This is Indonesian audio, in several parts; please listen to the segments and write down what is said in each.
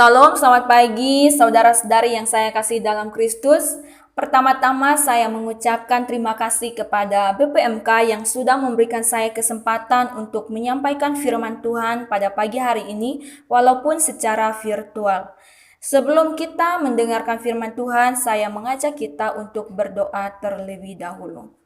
Salam, selamat pagi saudara-saudari yang saya kasih dalam Kristus. Pertama-tama saya mengucapkan terima kasih kepada BPMK yang sudah memberikan saya kesempatan untuk menyampaikan firman Tuhan pada pagi hari ini walaupun secara virtual. Sebelum kita mendengarkan firman Tuhan, saya mengajak kita untuk berdoa terlebih dahulu.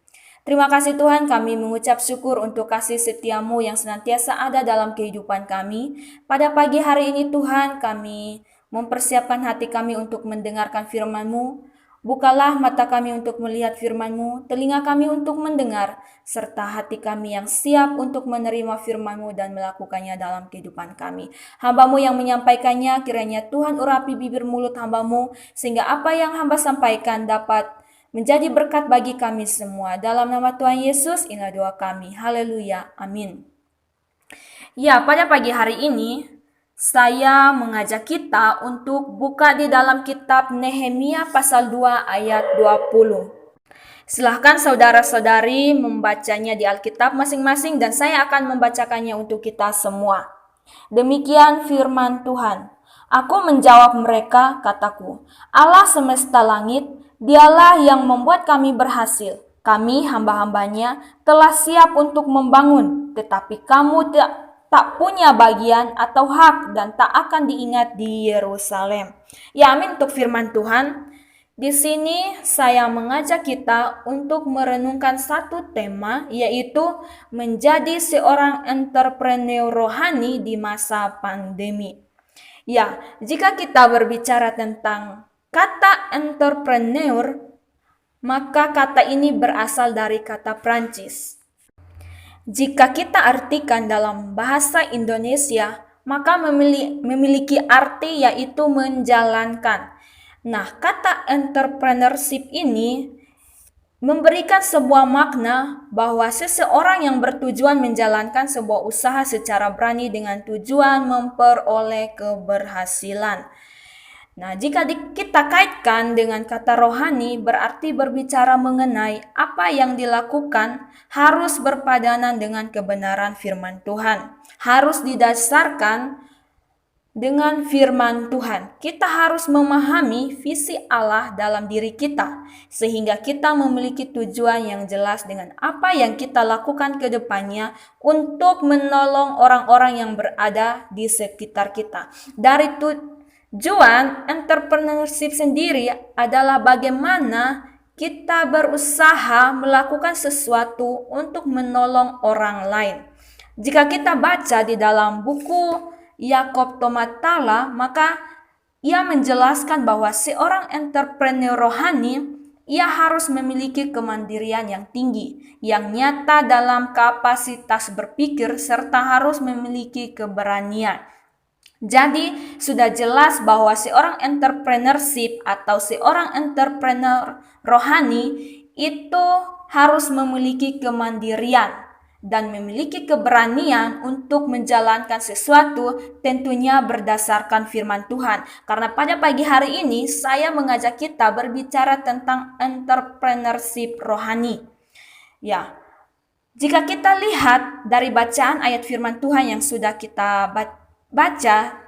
Terima kasih Tuhan, kami mengucap syukur untuk kasih setiamu yang senantiasa ada dalam kehidupan kami. Pada pagi hari ini Tuhan, kami mempersiapkan hati kami untuk mendengarkan firman-Mu. Bukalah mata kami untuk melihat firman-Mu, telinga kami untuk mendengar, serta hati kami yang siap untuk menerima firman-Mu dan melakukannya dalam kehidupan kami. Hamba-Mu yang menyampaikannya, kiranya Tuhan urapi bibir mulut hamba-Mu, sehingga apa yang hamba sampaikan dapat menjadi berkat bagi kami semua. Dalam nama Tuhan Yesus, inilah doa kami. Haleluya. Amin. Ya, pada pagi hari ini, saya mengajak kita untuk buka di dalam kitab Nehemia pasal 2 ayat 20. Silahkan saudara-saudari membacanya di Alkitab masing-masing dan saya akan membacakannya untuk kita semua. Demikian firman Tuhan. Aku menjawab mereka, kataku, Allah semesta langit, Dialah yang membuat kami berhasil. Kami hamba-hambanya telah siap untuk membangun, tetapi kamu tak punya bagian atau hak dan tak akan diingat di Yerusalem. Ya, amin untuk firman Tuhan. Di sini saya mengajak kita untuk merenungkan satu tema, yaitu menjadi seorang entrepreneur rohani di masa pandemi. Ya, jika kita berbicara tentang kata entrepreneur, maka kata ini berasal dari kata Prancis. Jika kita artikan dalam bahasa Indonesia, maka memiliki arti yaitu menjalankan. Nah, kata entrepreneurship ini memberikan sebuah makna bahwa seseorang yang bertujuan menjalankan sebuah usaha secara berani dengan tujuan memperoleh keberhasilan. Nah, jika kita kaitkan dengan kata rohani, berarti berbicara mengenai apa yang dilakukan harus berpadanan dengan kebenaran firman Tuhan. Harus didasarkan dengan firman Tuhan. Kita harus memahami visi Allah dalam diri kita, sehingga kita memiliki tujuan yang jelas dengan apa yang kita lakukan ke depannya untuk menolong orang-orang yang berada di sekitar kita. Dari tujuan entrepreneurship sendiri adalah bagaimana kita berusaha melakukan sesuatu untuk menolong orang lain. Jika kita baca di dalam buku Yakob Tomatala, maka ia menjelaskan bahwa seorang entrepreneur rohani, ia harus memiliki kemandirian yang tinggi, yang nyata dalam kapasitas berpikir, serta harus memiliki keberanian. Jadi, sudah jelas bahwa seorang entrepreneurship atau seorang entrepreneur rohani itu harus memiliki kemandirian dan memiliki keberanian untuk menjalankan sesuatu, tentunya berdasarkan firman Tuhan. Karena pada pagi hari ini saya mengajak kita berbicara tentang entrepreneurship rohani. Ya, jika kita lihat dari bacaan ayat firman Tuhan yang sudah kita baca,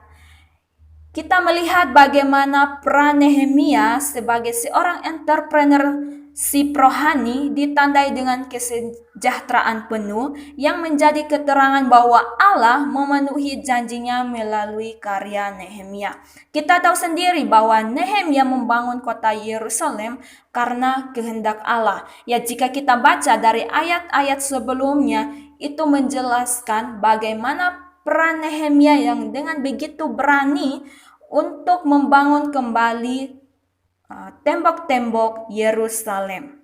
kita melihat bagaimana peran Nehemia sebagai seorang entrepreneur si rohani ditandai dengan kesejahteraan penuh yang menjadi keterangan bahwa Allah memenuhi janjinya melalui karya Nehemia. Kita tahu sendiri bahwa Nehemia membangun kota Yerusalem karena kehendak Allah. Ya, jika kita baca dari ayat-ayat sebelumnya, itu menjelaskan bagaimana peran Nehemia yang dengan begitu berani untuk membangun kembali tembok-tembok Yerusalem.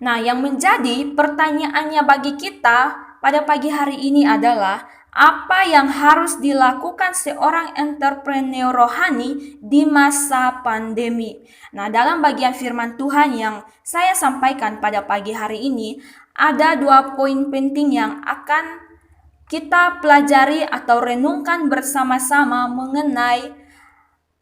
Nah, yang menjadi pertanyaannya bagi kita pada pagi hari ini adalah apa yang harus dilakukan seorang entrepreneur rohani di masa pandemi. Nah, dalam bagian firman Tuhan yang saya sampaikan pada pagi hari ini, ada 2 poin penting yang akan kita pelajari atau renungkan bersama-sama mengenai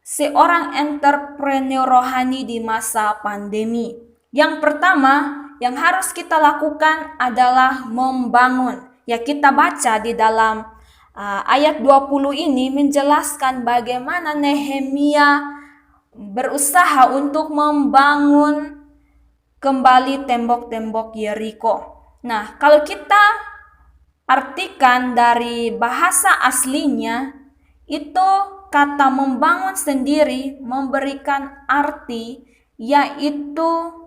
seorang entrepreneur rohani di masa pandemi. Yang pertama yang harus kita lakukan adalah membangun. Ya, kita baca di dalam Ayat 20 ini menjelaskan bagaimana Nehemia berusaha untuk membangun kembali tembok-tembok Yeriko. Nah, kalau kita artikan dari bahasa aslinya, itu kata membangun sendiri memberikan arti yaitu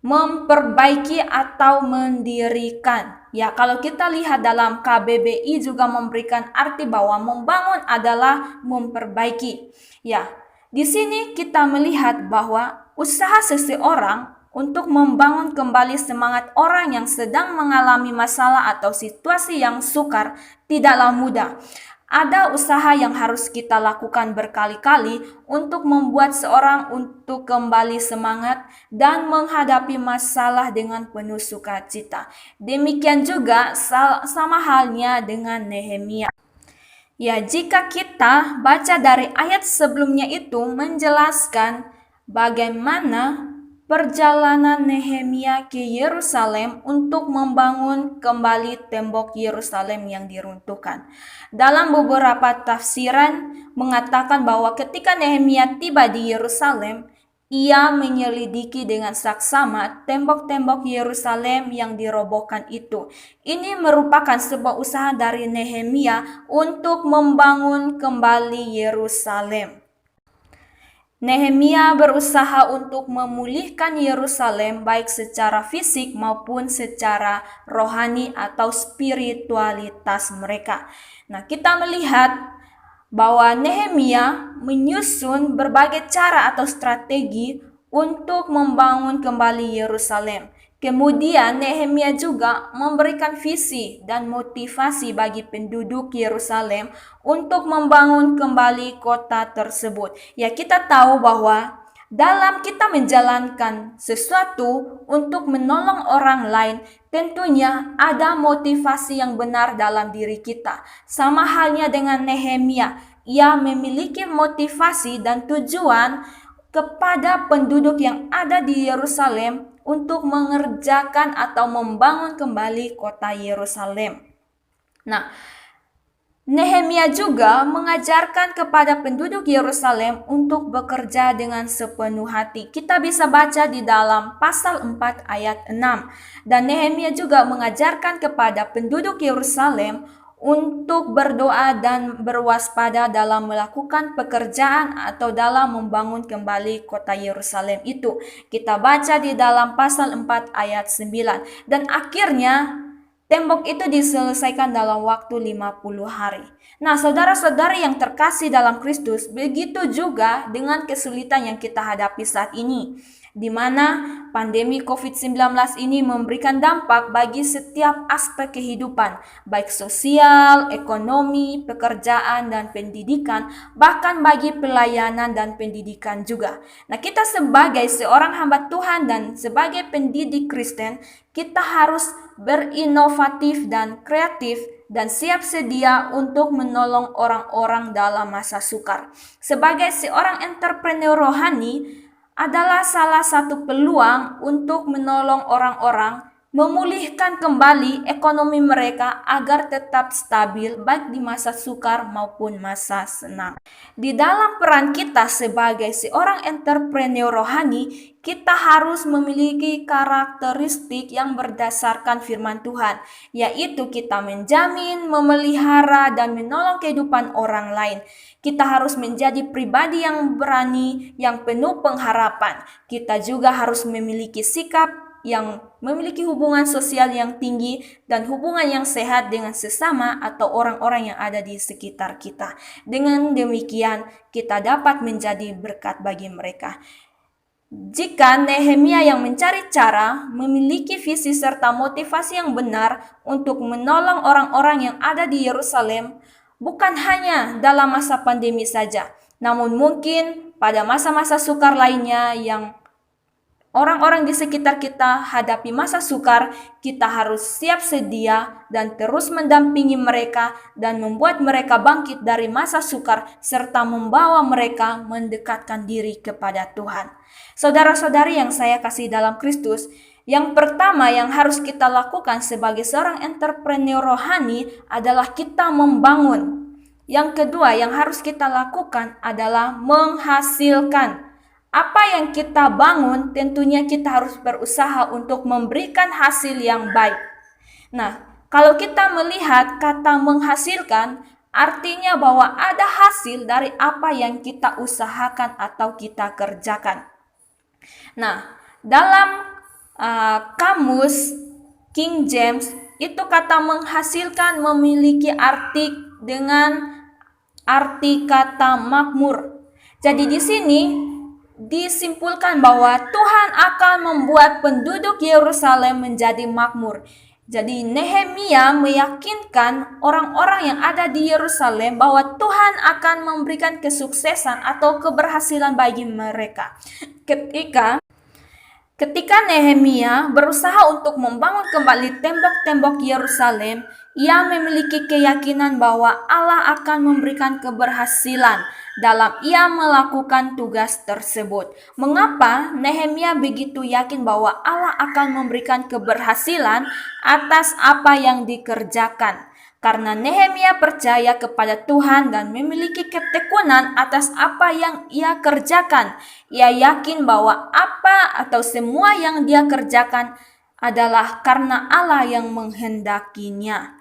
memperbaiki atau mendirikan. Ya, kalau kita lihat dalam KBBI juga memberikan arti bahwa membangun adalah memperbaiki. Ya, di sini kita melihat bahwa usaha seseorang untuk membangun kembali semangat orang yang sedang mengalami masalah atau situasi yang sukar tidaklah mudah. Ada usaha yang harus kita lakukan berkali-kali untuk membuat seorang untuk kembali semangat dan menghadapi masalah dengan penuh sukacita. Demikian juga sama halnya dengan Nehemia. Ya, jika kita baca dari ayat sebelumnya itu menjelaskan bagaimana perjalanan Nehemia ke Yerusalem untuk membangun kembali tembok Yerusalem yang diruntuhkan. Dalam beberapa tafsiran mengatakan bahwa ketika Nehemia tiba di Yerusalem, ia menyelidiki dengan saksama tembok-tembok Yerusalem yang dirobohkan itu. Ini merupakan sebuah usaha dari Nehemia untuk membangun kembali Yerusalem. Nehemia berusaha untuk memulihkan Yerusalem baik secara fisik maupun secara rohani atau spiritualitas mereka. Nah, kita melihat bahwa Nehemia menyusun berbagai cara atau strategi untuk membangun kembali Yerusalem. Kemudian Nehemia juga memberikan visi dan motivasi bagi penduduk Yerusalem untuk membangun kembali kota tersebut. Ya, kita tahu bahwa dalam kita menjalankan sesuatu untuk menolong orang lain, tentunya ada motivasi yang benar dalam diri kita. Sama halnya dengan Nehemia, ia memiliki motivasi dan tujuan kepada penduduk yang ada di Yerusalem untuk mengerjakan atau membangun kembali kota Yerusalem. Nah, Nehemia juga mengajarkan kepada penduduk Yerusalem untuk bekerja dengan sepenuh hati. Kita bisa baca di dalam pasal 4 ayat 6. Dan Nehemia juga mengajarkan kepada penduduk Yerusalem untuk berdoa dan berwaspada dalam melakukan pekerjaan atau dalam membangun kembali kota Yerusalem itu. Kita baca di dalam pasal 4 ayat 9. Dan akhirnya tembok itu diselesaikan dalam waktu 50 hari. Nah, saudara-saudari yang terkasih dalam Kristus, begitu juga dengan kesulitan yang kita hadapi saat ini, di mana pandemi COVID-19 ini memberikan dampak bagi setiap aspek kehidupan, baik sosial, ekonomi, pekerjaan, dan pendidikan, bahkan bagi pelayanan dan pendidikan juga. Nah, kita sebagai seorang hamba Tuhan dan sebagai pendidik Kristen, kita harus berinovatif dan kreatif dan siap sedia untuk menolong orang-orang dalam masa sukar. Sebagai seorang entrepreneur rohani, adalah salah satu peluang untuk menolong orang-orang memulihkan kembali ekonomi mereka agar tetap stabil baik di masa sukar maupun masa senang. Di dalam peran kita sebagai seorang entrepreneur rohani, kita harus memiliki karakteristik yang berdasarkan firman Tuhan, yaitu kita menjamin, memelihara, dan menolong kehidupan orang lain. Kita harus menjadi pribadi yang berani, yang penuh pengharapan. Kita juga harus memiliki sikap yang memiliki hubungan sosial yang tinggi dan hubungan yang sehat dengan sesama atau orang-orang yang ada di sekitar kita. Dengan demikian, kita dapat menjadi berkat bagi mereka. Jika Nehemia yang mencari cara, memiliki visi serta motivasi yang benar untuk menolong orang-orang yang ada di Yerusalem, bukan hanya dalam masa pandemi saja, namun mungkin pada masa-masa sukar lainnya yang orang-orang di sekitar kita hadapi masa sukar, kita harus siap sedia dan terus mendampingi mereka dan membuat mereka bangkit dari masa sukar serta membawa mereka mendekatkan diri kepada Tuhan. Saudara-saudari yang saya kasih dalam Kristus, Yang pertama yang harus kita lakukan sebagai seorang entrepreneur rohani adalah kita membangun. Yang kedua yang harus kita lakukan adalah menghasilkan. Apa yang kita bangun tentunya kita harus berusaha untuk memberikan hasil yang baik. Nah, kalau kita melihat kata menghasilkan, artinya bahwa ada hasil dari apa yang kita usahakan atau kita kerjakan. Nah, dalam kamus King James itu kata menghasilkan memiliki arti dengan arti kata makmur. Jadi di sini disimpulkan bahwa Tuhan akan membuat penduduk Yerusalem menjadi makmur. Jadi Nehemia meyakinkan orang-orang yang ada di Yerusalem bahwa Tuhan akan memberikan kesuksesan atau keberhasilan bagi mereka. Ketika Nehemia berusaha untuk membangun kembali tembok-tembok Yerusalem, ia memiliki keyakinan bahwa Allah akan memberikan keberhasilan dalam ia melakukan tugas tersebut. Mengapa Nehemia begitu yakin bahwa Allah akan memberikan keberhasilan atas apa yang dikerjakan? Karena Nehemia percaya kepada Tuhan dan memiliki ketekunan atas apa yang ia kerjakan. Ia yakin bahwa apa atau semua yang dia kerjakan adalah karena Allah yang menghendakinya.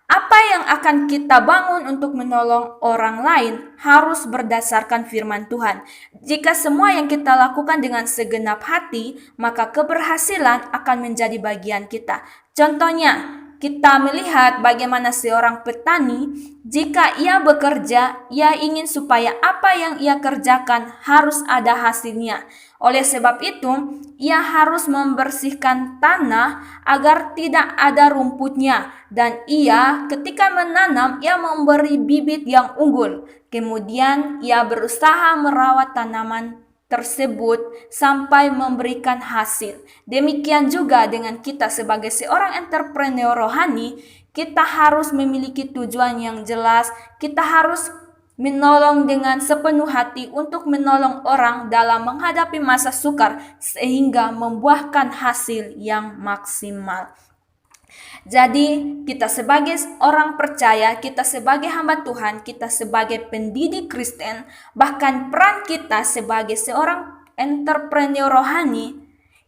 Apa yang akan kita bangun untuk menolong orang lain harus berdasarkan firman Tuhan. Jika semua yang kita lakukan dengan segenap hati, maka keberhasilan akan menjadi bagian kita. Contohnya, kita melihat bagaimana seorang petani, jika ia bekerja, ia ingin supaya apa yang ia kerjakan harus ada hasilnya. Oleh sebab itu, ia harus membersihkan tanah agar tidak ada rumputnya. Dan ia ketika menanam, ia memberi bibit yang unggul. Kemudian ia berusaha merawat tanaman tersebut sampai memberikan hasil. Demikian juga dengan kita sebagai seorang entrepreneur rohani, kita harus memiliki tujuan yang jelas, kita harus menolong dengan sepenuh hati untuk menolong orang dalam menghadapi masa sukar sehingga membuahkan hasil yang maksimal. Jadi kita sebagai orang percaya, kita sebagai hamba Tuhan, kita sebagai pendidik Kristen, bahkan peran kita sebagai seorang entrepreneur rohani,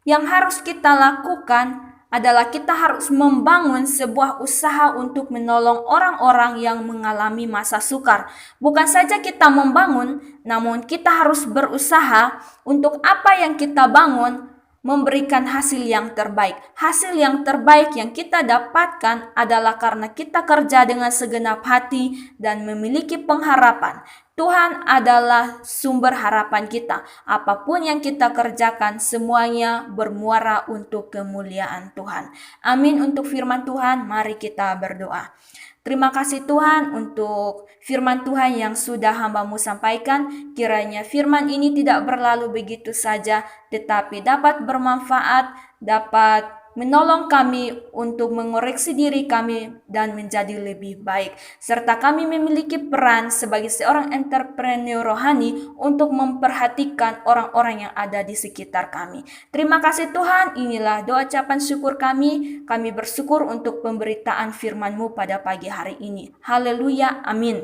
yang harus kita lakukan adalah kita harus membangun sebuah usaha untuk menolong orang-orang yang mengalami masa sukar. Bukan saja kita membangun, namun kita harus berusaha untuk apa yang kita bangun memberikan hasil yang terbaik. Hasil yang terbaik yang kita dapatkan adalah karena kita kerja dengan segenap hati dan memiliki pengharapan. Tuhan adalah sumber harapan kita. Apapun yang kita kerjakan, semuanya bermuara untuk kemuliaan Tuhan. Amin. Untuk firman Tuhan, mari kita berdoa. Terima kasih Tuhan untuk firman Tuhan yang sudah hamba-Mu sampaikan. Kiranya firman ini tidak berlalu begitu saja, tetapi dapat bermanfaat, dapat menolong kami untuk mengoreksi diri kami dan menjadi lebih baik. Serta kami memiliki peran sebagai seorang entrepreneur rohani untuk memperhatikan orang-orang yang ada di sekitar kami. Terima kasih Tuhan, inilah doa ucapan syukur kami. Kami bersyukur untuk pemberitaan firman-Mu pada pagi hari ini. Haleluya, amin.